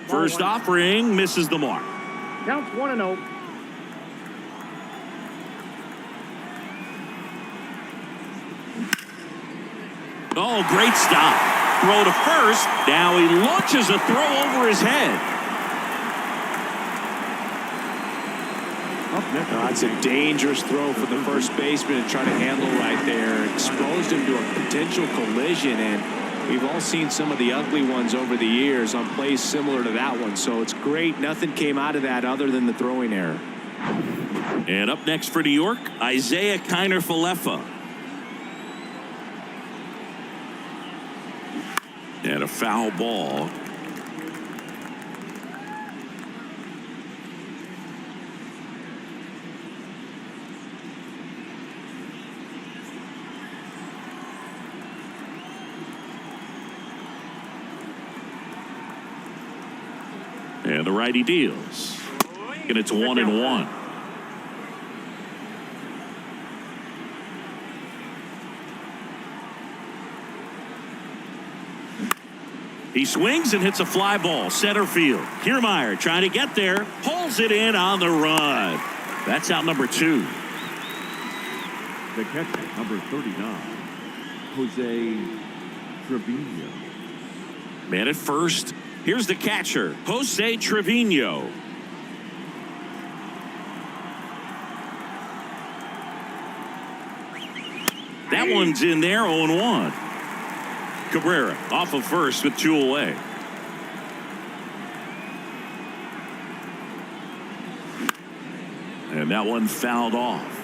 First offering misses the mark. Counts 1-0. Oh, great stop. Throw to first. Now he launches a throw over his head. Up next. That's a dangerous throw for the first baseman to try to handle right there. Exposed him to a potential collision, and we've all seen some of the ugly ones over the years on plays similar to that one. So it's great. Nothing came out of that other than the throwing error. And up next for New York, Isaiah Kiner-Falefa. And a foul ball. And the righty deals. And it's 1-1. He swings and hits a fly ball center field. Kiermaier trying to get there, pulls it in on the run. That's out number 2. The catcher, number 39, Jose Trevino. Man at first. Here's the catcher, Jose Trevino. That one's in there, 0-1. Cabrera off of first with 2 away. And that one fouled off.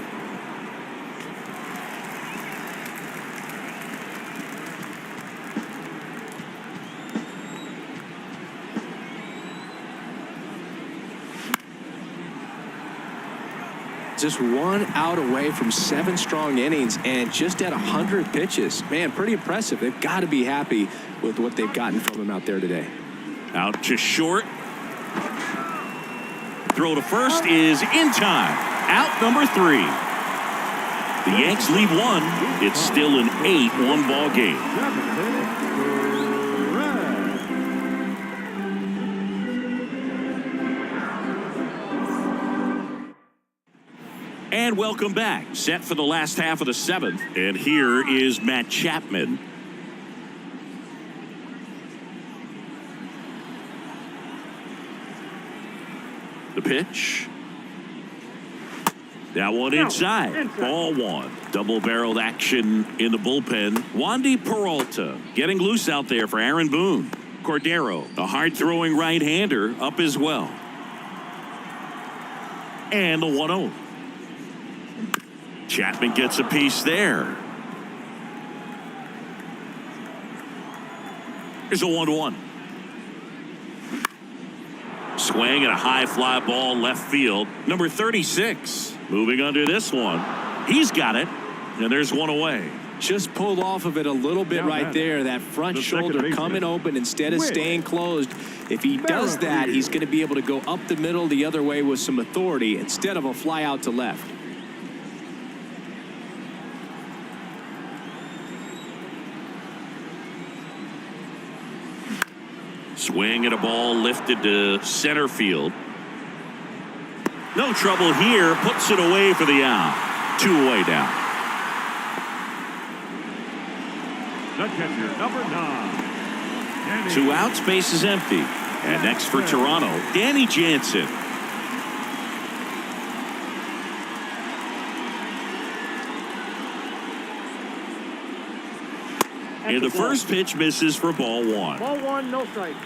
Just 1 out away from 7 strong innings and just at 100 pitches. Man, pretty impressive. They've got to be happy with what they've gotten from him out there today. Out to short. Throw to first is in time. Out number 3. The Yanks lead 1. It's still an 8-1 ball game. And welcome back. Set for the last half of the 7th. And here is Matt Chapman. The pitch. That one inside. Ball 1. Double-barreled action in the bullpen. Wandy Peralta getting loose out there for Aaron Boone. Cordero, a hard-throwing right-hander, up as well. And the 1-0. Chapman gets a piece there. Here's a 1-1. Swing and a high fly ball left field. Number 36 moving under this one. He's got it. And there's 1 away. Just pulled off of it a little bit right there. That front shoulder coming open instead of staying closed. If he does that, he's going to be able to go up the middle the other way with some authority instead of a fly out to left. Swing and a ball lifted to center field. No trouble here. Puts it away for the out. 2 away now. The catcher, number 9. 2 outs, base is empty. And next for Toronto, Danny Jansen. And the first pitch misses for ball 1. Ball 1, no strike.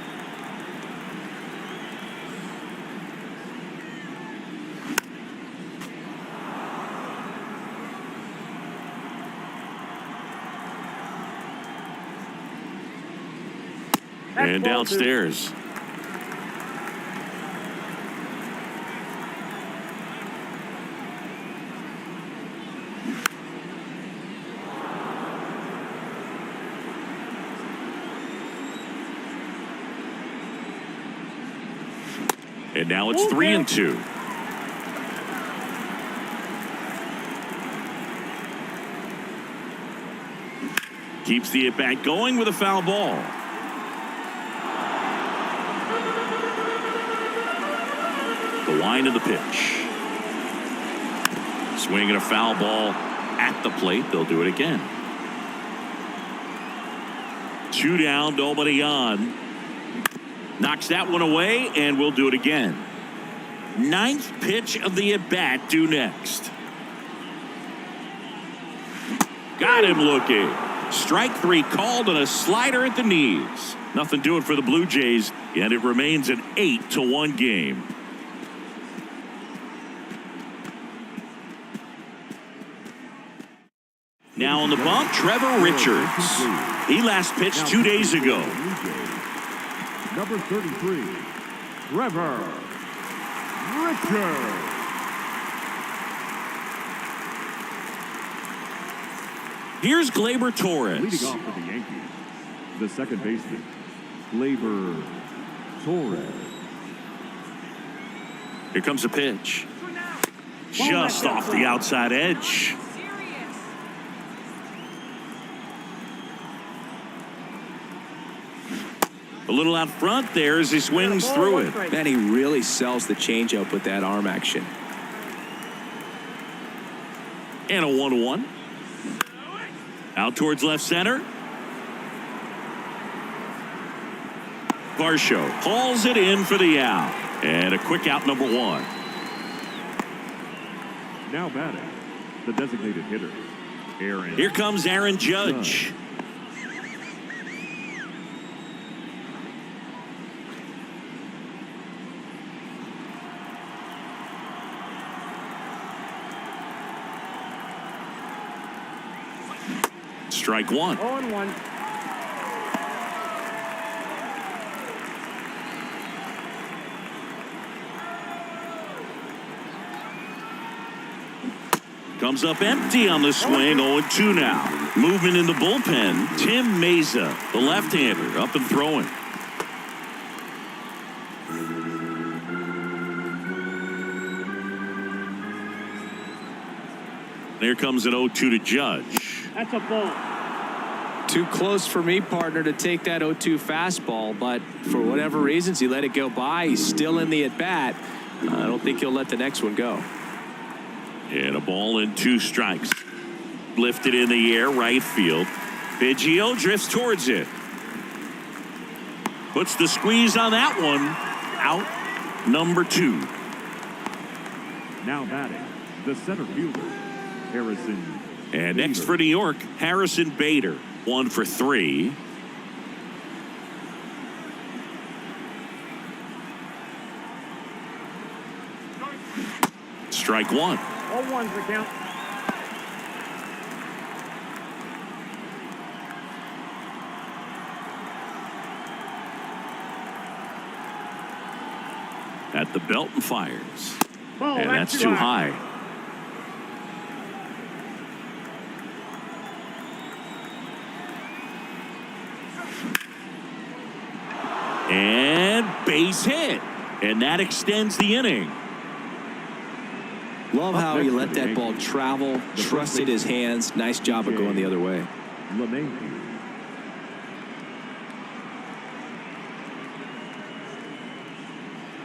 And downstairs. And now it's 3-2. Keeps the at-bat going with a foul ball. The wind of the pitch. Swinging a foul ball at the plate. They'll do it again. 2 down, nobody on. Knocks that one away, and we'll do it again. 9th pitch of the at-bat due next. Got him looking. Strike 3 called on a slider at the knees. Nothing doing for the Blue Jays, and it remains an 8-1 game. Now on the bump, Trevor Richards. He last pitched 2 days ago. Number 33, Trevor Richards. Here's Gleyber Torres. Leading off for the Yankees, the second baseman, Gleyber Torres. Here comes a pitch. Just off the outside edge. A little out front there as he swings through it. Man, he really sells the changeup with that arm action. And a 1-1. Out towards left center. Varsho hauls it in for the out. And a quick out, number 1. Now batting, the designated hitter, Aaron. Here comes Aaron Judge. Strike 1. 0-1. Comes up empty on the swing. 0-2 now. Movement in the bullpen. Tim Mesa, the left-hander, up and throwing. There comes an 0-2 to Judge. That's a ball. Too close for me, partner, to take that 0-2 fastball, but for whatever reasons, he let it go by. He's still in the at-bat. I don't think he'll let the next one go. And a ball and 2 strikes. Lifted in the air, right field. Biggio drifts towards it. Puts the squeeze on that one. Out, number 2. Now batting, the center fielder, Harrison. And next for New York, Harrison Bader. 1 for 3. Strike 1. 0-1's the count. At the belt and fires. Ball, And that's too high. And base hit. And that extends the inning. Love how he let that ball travel, trusted his hands. Nice job of going the other way. LeMahieu.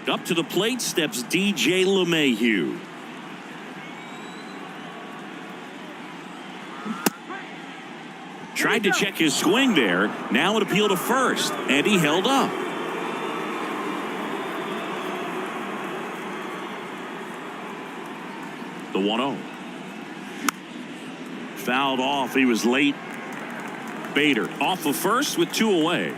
Up to the plate steps DJ LeMahieu. Tried to check his swing there. Now an appeal to first. And he held up. The 1-0. Fouled off. He was late. Bader off of first with 2 away.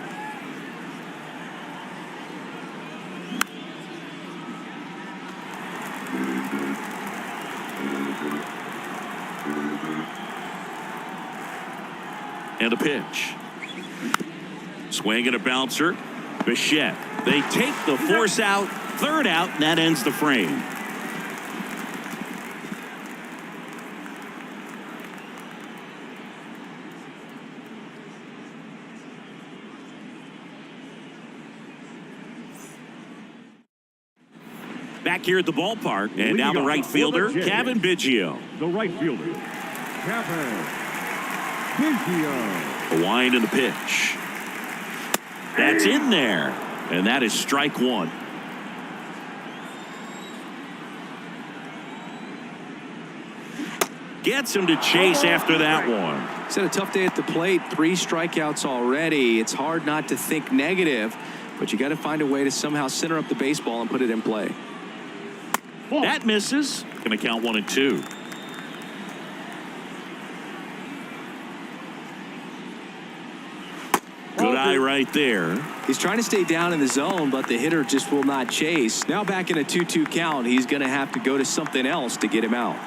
And a pitch. Swing and a bouncer. Bichette. They take the force out. 3rd out. And that ends the frame. Back here at the ballpark, and now the right fielder, Kevin Biggio. The right fielder, Kevin Biggio. The wind and the pitch. That's in there, and that is strike one. Gets him to chase after that one. He's had a tough day at the plate. 3 strikeouts already. It's hard not to think negative, but you got to find a way to somehow center up the baseball and put it in play. That misses. Going to count 1 and 2. Good eye right there. He's trying to stay down in the zone, but the hitter just will not chase. Now back in a 2-2 count, he's going to have to go to something else to get him out.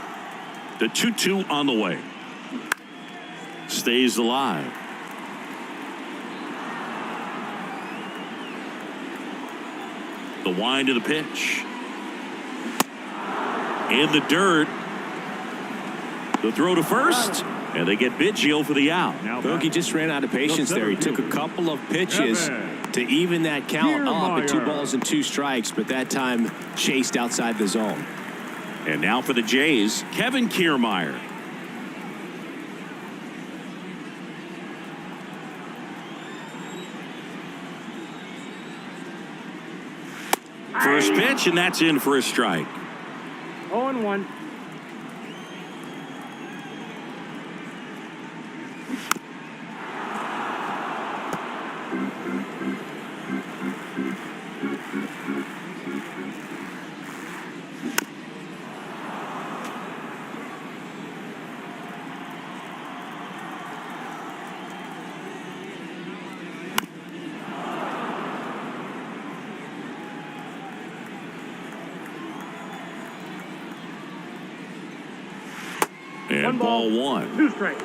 The 2-2 on the way. Stays alive. The wind of the pitch. In the dirt. The throw to first. And they get Biggio for the out. Bogey just ran out of patience there. He took a couple of pitches to even that count up at 2 balls and 2 strikes, but that time chased outside the zone. And now for the Jays, Kevin Kiermaier. First pitch, and that's in for a strike. 0-1. And ball 1. 2 strikes.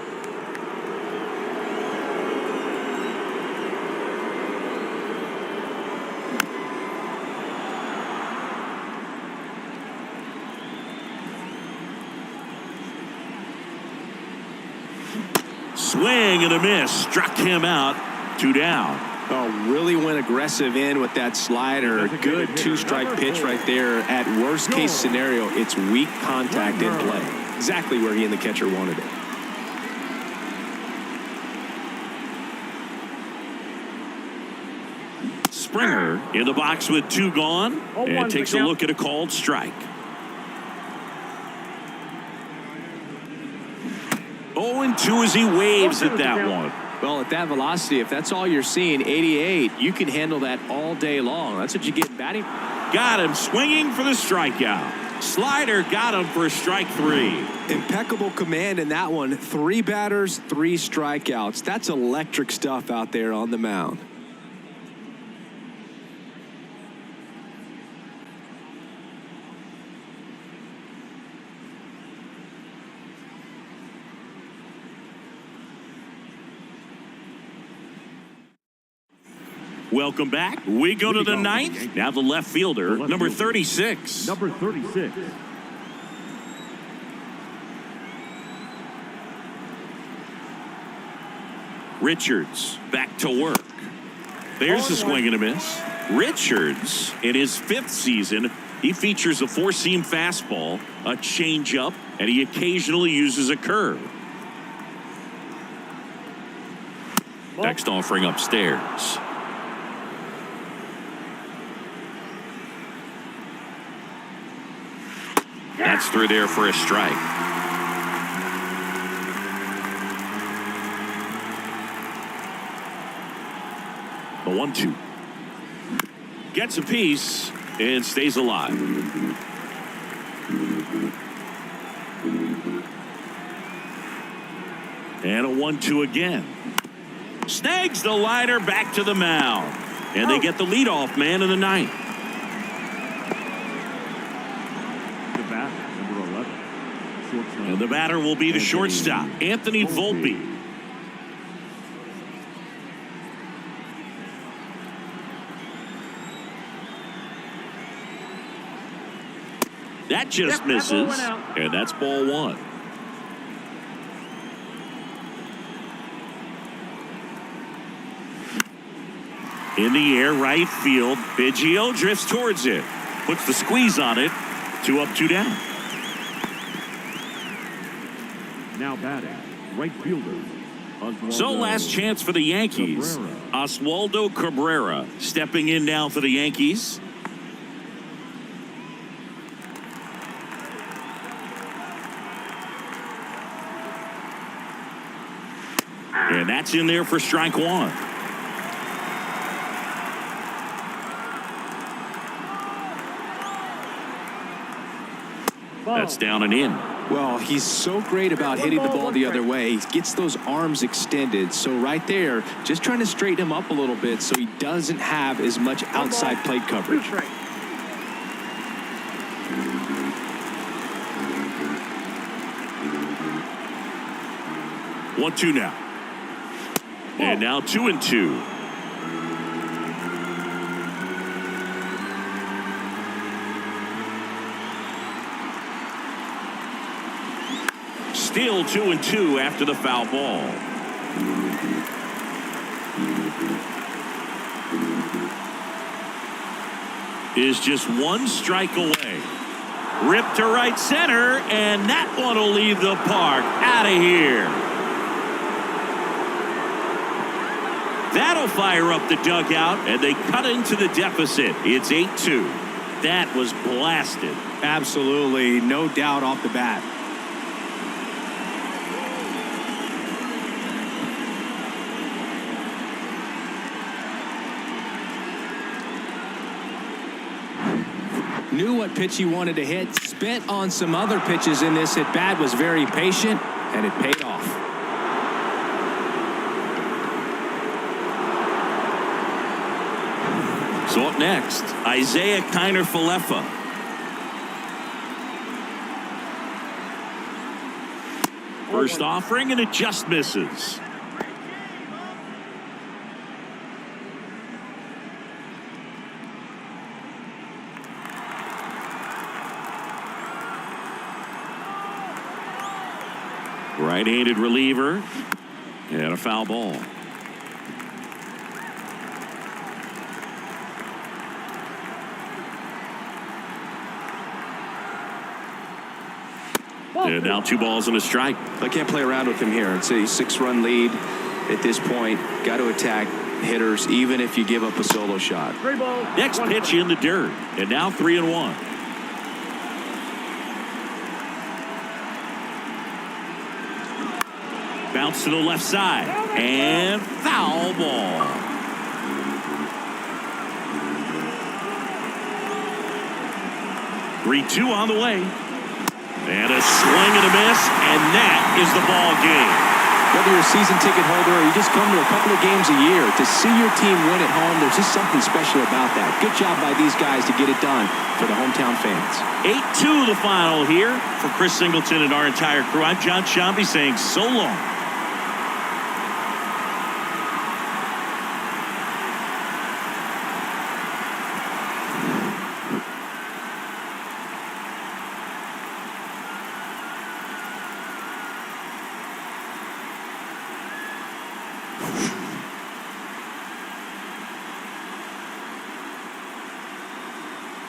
Swing and a miss. Struck him out. 2 down. Oh, really went aggressive in with that slider. Good 2-strike pitch right there. At worst case scenario, it's weak contact in play. Exactly where he and the catcher wanted it. Springer in the box with 2 gone, and takes a look at a called strike. 0-2 as he waves at that one. Well, at that velocity, if that's all you're seeing, 88, you can handle that all day long. That's what you get in batting. Got him swinging for the strikeout. Slider got him for strike 3. Impeccable command in that one. 3 batters, 3 strikeouts. That's electric stuff out there on the mound. Welcome back. We go to the 9th. Now the left fielder, number 36. Number 36. Richards back to work. There's a swing and a miss. Richards, in his 5th season, he features a 4-seam fastball, a changeup, and he occasionally uses a curve. Next offering upstairs. That's through there for a strike. The 1-2. Gets a piece and stays alive. And a 1-2 again. Snags the liner back to the mound. And they get the leadoff man in the 9th. And the batter will be the shortstop, Anthony Volpe. That just misses, and that's ball 1. In the air, right field. Biggio drifts towards it. puts the squeeze on it. 2 up, 2 down. Now batting, right fielder. So last chance for the Yankees. Oswaldo Cabrera stepping in now for the Yankees. And that's in there for strike 1. That's down and in. Well, he's so great about hitting the ball the other way. He gets those arms extended. So right there, just trying to straighten him up a little bit so he doesn't have as much outside plate coverage. 1-2 now. And now 2-2. Still 2-2 after the foul ball. Is just 1 strike away. Ripped to right center, and that one will leave the park. Out of here. That'll fire up the dugout, and they cut into the deficit. It's 8-2. That was blasted. Absolutely, no doubt off the bat. Knew what pitch he wanted to hit. Spent on some other pitches in this at bat. Was very patient, and it paid off. So up next, Isaiah Kiner-Falefa. First offering, and it just misses. Right-handed reliever, and a foul ball. And now 2 balls and a strike. I can't play around with him here. It's a 6-run lead at this point. Got to attack hitters, even if you give up a solo shot. Next pitch in the dirt, and now 3-1. Bounce to the left side, and foul ball. Three-2 on the way. And a swing and a miss, and that is the ball game. Whether you're a season ticket holder or you just come to a couple of games a year, to see your team win at home, there's just something special about that. Good job by these guys to get it done for the hometown fans. 8-2 the final here. For Chris Singleton and our entire crew, I'm John Shambi saying so long.